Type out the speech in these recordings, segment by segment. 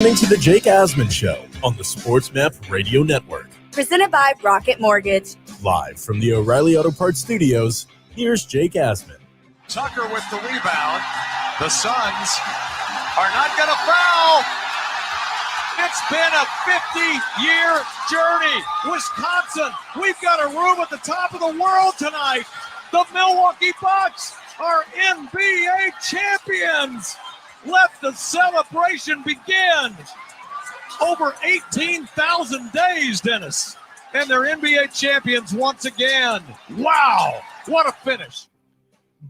Listening to the Jake Asman Show on the SportsMap Radio Network. Presented by Rocket Mortgage. Live from the O'Reilly Auto Parts Studios, here's Jake Asman. Tucker with the rebound. The Suns are not going to foul. It's been a 50-year journey. Wisconsin, we've got a room at the top of the world tonight. The Milwaukee Bucks are NBA champions. Let the celebration begin. Over 18,000 days, Dennis, and they're NBA champions once again. Wow, what a finish.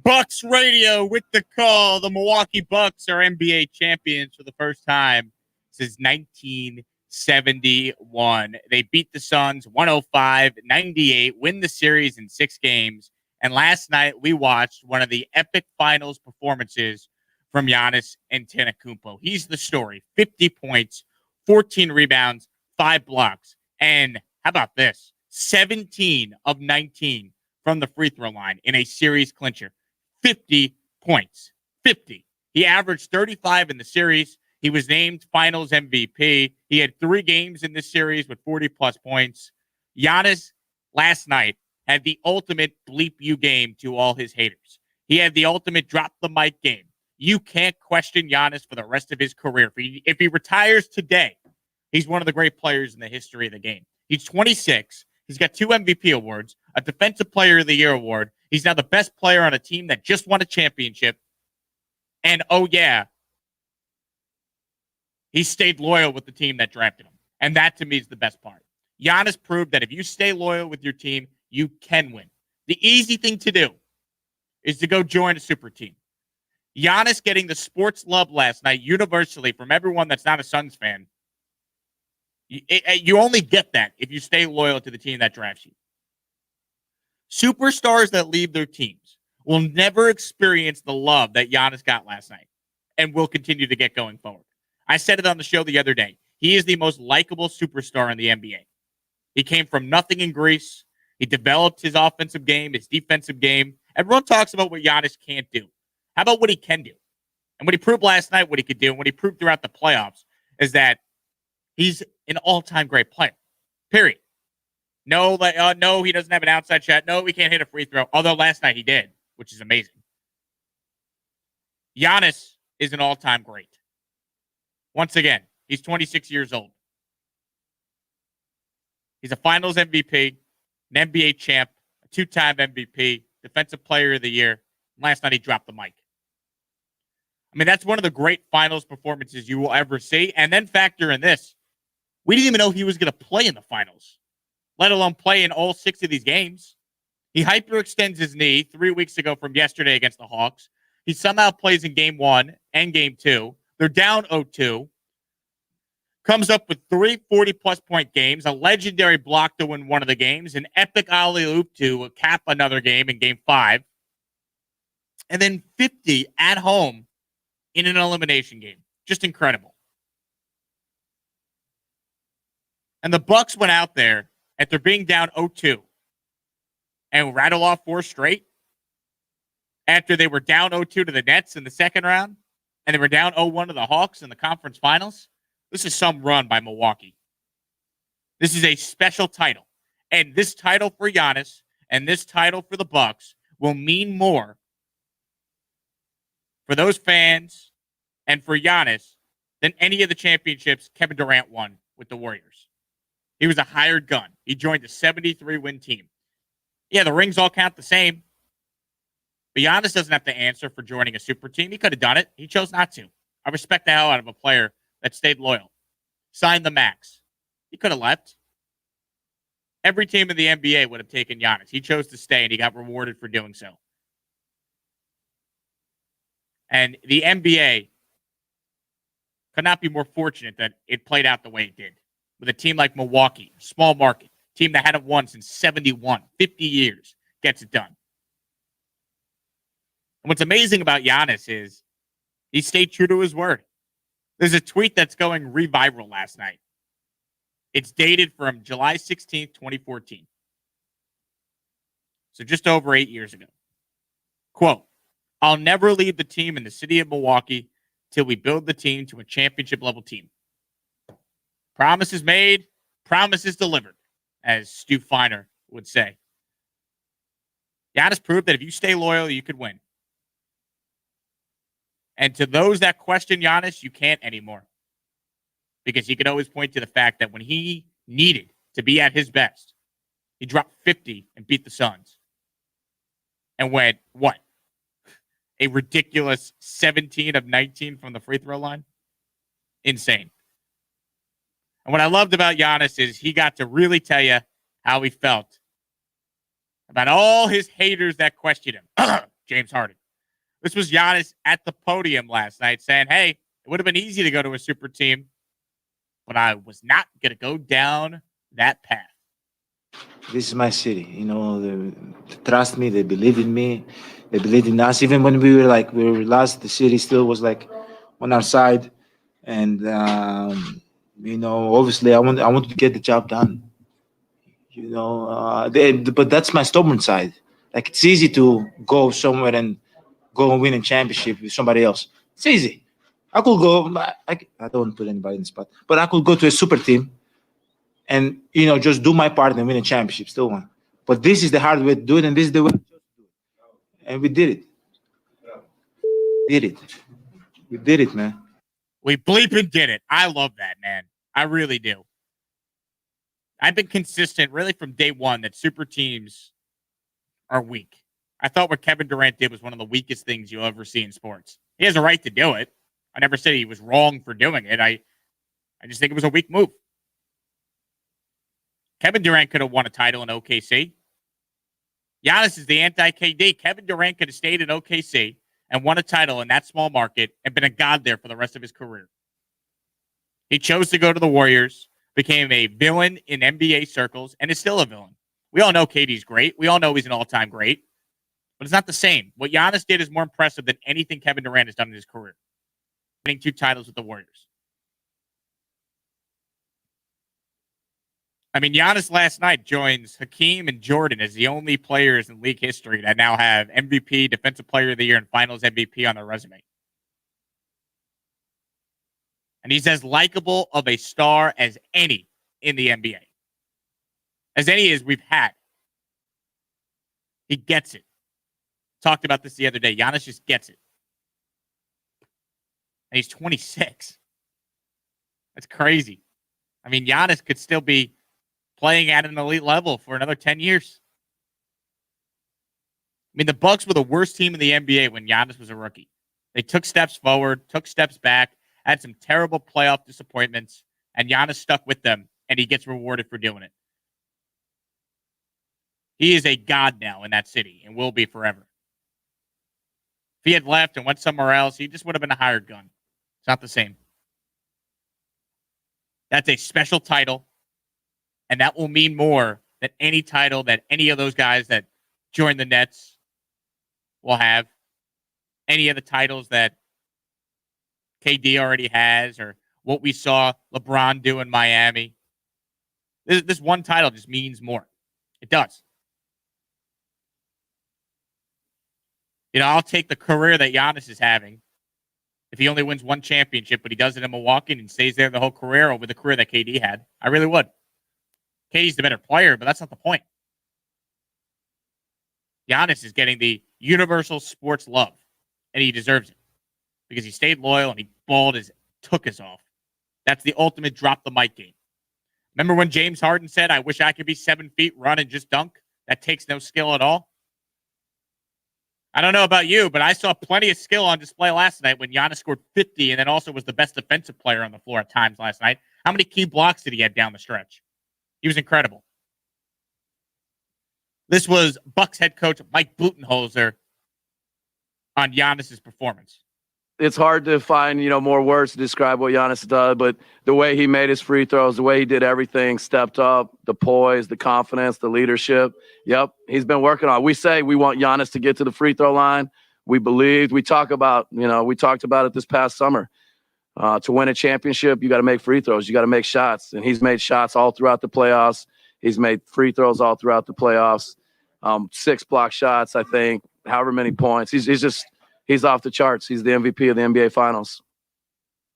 Bucks Radio with the call. The Milwaukee Bucks are NBA champions for the first time since 1971. They beat the Suns 105-98, win the series in 6 games. And last night we watched one of the epic finals performances from Giannis Antetokounmpo. He's the story. 50 points, 14 rebounds, 5 blocks. And how about this? 17 of 19 from the free throw line in a series clincher. 50 points. 50. He averaged 35 in the series. He was named finals MVP. He had 3 games in this series with 40-plus points. Giannis last night had the ultimate bleep you game to all his haters. He had the ultimate drop the mic game. You can't question Giannis for the rest of his career. If he retires today, he's one of the great players in the history of the game. He's 26. He's got 2 MVP awards, a Defensive Player of the Year award. He's now the best player on a team that just won a championship. And, oh, yeah, he stayed loyal with the team that drafted him. And that, to me, is the best part. Giannis proved that if you stay loyal with your team, you can win. The easy thing to do is to go join a super team. Giannis getting the sports love last night universally from everyone that's not a Suns fan. You only get that if you stay loyal to the team that drafts you. Superstars that leave their teams will never experience the love that Giannis got last night and will continue to get going forward. I said it on the show the other day. He is the most likable superstar in the NBA. He came from nothing in Greece. He developed his offensive game, his defensive game. Everyone talks about what Giannis can't do. How about what he can do? And what he proved last night, what he could do, and what he proved throughout the playoffs is that he's an all-time great player. Period. No, he doesn't have an outside shot. No, he can't hit a free throw. Although last night he did, which is amazing. Giannis is an all-time great. Once again, he's 26 years old. He's a Finals MVP, an NBA champ, a 2-time MVP, Defensive Player of the Year. Last night he dropped the mic. I mean, that's one of the great finals performances you will ever see. And then factor in this. We didn't even know he was going to play in the finals, let alone play in all 6 of these games. He hyperextends his knee 3 weeks ago from yesterday against the Hawks. He somehow plays in Game 1 and Game 2. They're down 0-2. Comes up with 3 40-plus point games, a legendary block to win one of the games, an epic alley-oop to cap another game in Game 5. And then 50 at home in an elimination game. Just incredible. And the Bucks went out there after being down 0-2 and rattle off 4 straight after they were down 0-2 to the Nets in the second round and they were down 0-1 to the Hawks in the conference finals. This is some run by Milwaukee. This is a special title. And this title for Giannis and this title for the Bucks will mean more for those fans and for Giannis than any of the championships Kevin Durant won with the Warriors. He was a hired gun. He joined a 73-win team. Yeah, the rings all count the same. But Giannis doesn't have to answer for joining a super team. He could have done it. He chose not to. I respect the hell out of a player that stayed loyal. Signed the max. He could have left. Every team in the NBA would have taken Giannis. He chose to stay, and he got rewarded for doing so. And the NBA could not be more fortunate that it played out the way it did. With a team like Milwaukee, a small market, team that hadn't won since 71, 50 years, gets it done. And what's amazing about Giannis is he stayed true to his word. There's a tweet that's going reviral last night. It's dated from July 16th, 2014. So just over 8 years ago. Quote, "I'll never leave the team in the city of Milwaukee till we build the team to a championship level team. Promises made, promises delivered, as Stu Feiner would say. Giannis proved that if you stay loyal, you could win. And to those that question Giannis, you can't anymore. Because he could always point to the fact that when he needed to be at his best, he dropped 50 and beat the Suns. And went, what? A ridiculous 17 of 19 from the free throw line? Insane. And what I loved about Giannis is he got to really tell you how he felt about all his haters that questioned him. James Harden. This was Giannis at the podium last night saying, hey, it would have been easy to go to a super team, but I was not going to go down that path. This is my city. You know, they trust me. They believe in me. They believe in us. Even when we were lost, the city still was like on our side. And, you know, obviously I want to get the job done. You know, but that's my stubborn side. Like, it's easy to go somewhere and go and win a championship with somebody else. It's easy. I could go. I don't put anybody in the spot, but I could go to a super team and, you know, just do my part and win a championship. Still won. But this is the hard way to do it, and this is the way to do it. And we did it. We did it, man. We bleeping did it. I love that, man. I really do. I've been consistent really from day one that super teams are weak. I thought what Kevin Durant did was one of the weakest things you'll ever see in sports. He has a right to do it. I never said he was wrong for doing it. I just think it was a weak move. Kevin Durant could have won a title in OKC. Giannis is the anti-KD. Kevin Durant could have stayed in OKC and won a title in that small market and been a god there for the rest of his career. He chose to go to the Warriors, became a villain in NBA circles, and is still a villain. We all know KD's great. We all know he's an all-time great. But it's not the same. What Giannis did is more impressive than anything Kevin Durant has done in his career. Winning 2 titles with the Warriors. I mean, Giannis last night joins Hakeem and Jordan as the only players in league history that now have MVP, Defensive Player of the Year, and Finals MVP on their resume. And he's as likable of a star as any in the NBA. As any as we've had. He gets it. Talked about this the other day. Giannis just gets it. And he's 26. That's crazy. I mean, Giannis could still be playing at an elite level for another 10 years. I mean, the Bucks were the worst team in the NBA when Giannis was a rookie. They took steps forward, took steps back, had some terrible playoff disappointments, and Giannis stuck with them, and he gets rewarded for doing it. He is a god now in that city and will be forever. If he had left and went somewhere else, he just would have been a hired gun. It's not the same. That's a special title, and that will mean more than any title that any of those guys that join the Nets will have. Any of the titles that KD already has, or what we saw LeBron do in Miami. This one title just means more. It does. You know, I'll take the career that Giannis is having if he only wins one championship, but he does it in Milwaukee and stays there the whole career over the career that KD had. I really would. KD's the better player, but that's not the point. Giannis is getting the universal sports love, and he deserves it because he stayed loyal and he balled his tuchus off. That's the ultimate drop the mic game. Remember when James Harden said, I wish I could be 7 feet, run, and just dunk? That takes no skill at all. I don't know about you, but I saw plenty of skill on display last night when Giannis scored 50 and then also was the best defensive player on the floor at times last night. How many key blocks did he have down the stretch? He was incredible. This was Bucks head coach Mike Budenholzer on Giannis's performance. It's hard to find, more words to describe what Giannis does, but the way he made his free throws, the way he did everything, stepped up, the poise, the confidence, the leadership. Yep, he's been working on it. We say we want Giannis to get to the free throw line. We believed. We talked about it this past summer. To win a championship, you got to make free throws. You got to make shots, and he's made shots all throughout the playoffs. He's made free throws all throughout the playoffs. 6 block shots, I think, however many points. He's off the charts. He's the MVP of the NBA Finals.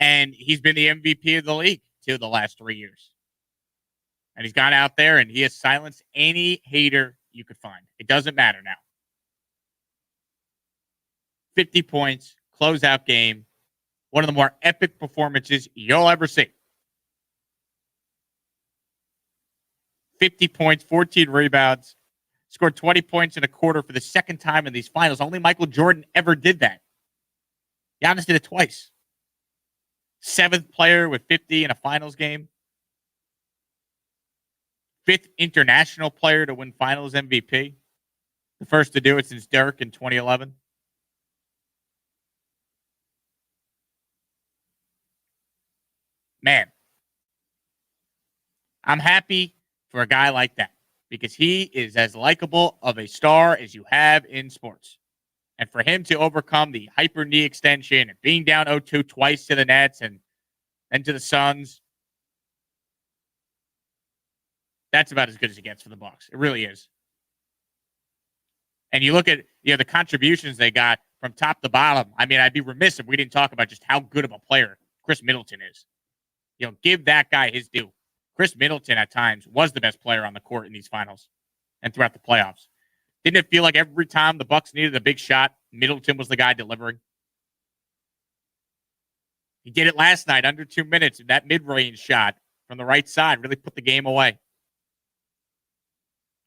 And he's been the MVP of the league too, the last 3 years. And he's gone out there and he has silenced any hater you could find. It doesn't matter now. 50 points, closeout game. One of the more epic performances you'll ever see. 50 points, 14 rebounds, scored 20 points in a quarter for the second time in these finals. Only Michael Jordan ever did that. Giannis did it twice. 7th player with 50 in a finals game. 5th international player to win finals MVP. The first to do it since Dirk in 2011. Man, I'm happy for a guy like that because he is as likable of a star as you have in sports. And for him to overcome the hyper knee extension and being down 0-2 twice to the Nets and then to the Suns, that's about as good as it gets for the Bucks. It really is. And you look at the contributions they got from top to bottom. I mean, I'd be remiss if we didn't talk about just how good of a player Chris Middleton is. Give that guy his due. Chris Middleton at times was the best player on the court in these finals and throughout the playoffs. Didn't it feel like every time the Bucks needed a big shot, Middleton was the guy delivering? He did it last night, under 2 minutes, and that mid-range shot from the right side really put the game away.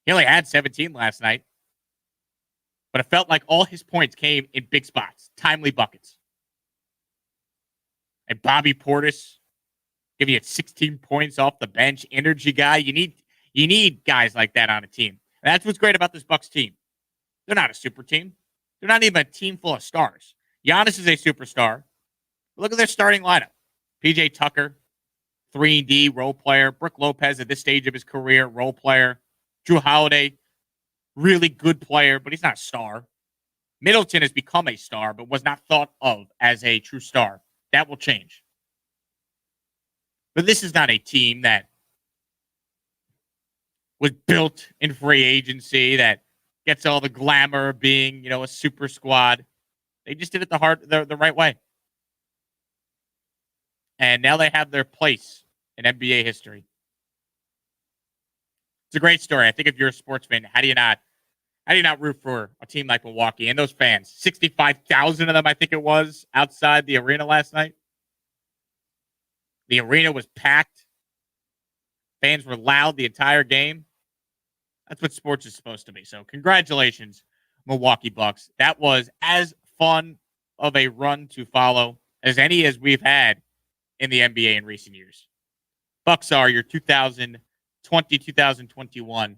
He only had 17 last night, but it felt like all his points came in big spots, timely buckets. And Bobby Portis giving you 16 points off the bench, energy guy. You need guys like that on a team. And that's what's great about this Bucks team. They're not a super team. They're not even a team full of stars. Giannis is a superstar. Look at their starting lineup. PJ Tucker, 3-and-D role player. Brook Lopez at this stage of his career, role player. Drew Holiday, really good player, but he's not a star. Middleton has become a star, but was not thought of as a true star. That will change. But this is not a team that was built in free agency that gets all the glamour of being, a super squad. They just did it the right way. And now they have their place in NBA history. It's a great story. I think if you're a sports fan, how do you not root for a team like Milwaukee and those fans? 65,000 of them, I think it was, outside the arena last night. The arena was packed. Fans were loud the entire game. That's what sports is supposed to be. So congratulations, Milwaukee Bucks. That was as fun of a run to follow as any as we've had in the NBA in recent years. Bucks are your 2020-2021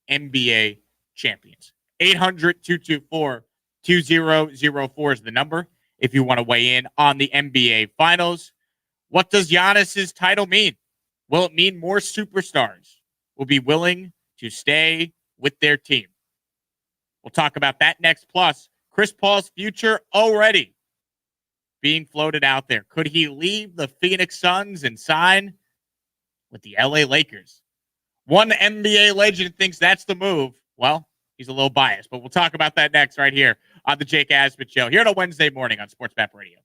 NBA champions. 800-224-2004 is the number if you want to weigh in on the NBA Finals. What does Giannis's title mean? Will it mean more superstars will be willing to stay with their team? We'll talk about that next. Plus, Chris Paul's future already being floated out there. Could he leave the Phoenix Suns and sign with the LA Lakers? One NBA legend thinks that's the move. Well, he's a little biased, but we'll talk about that next right here on the Jake Asman Show here on a Wednesday morning on Sports Bet Radio.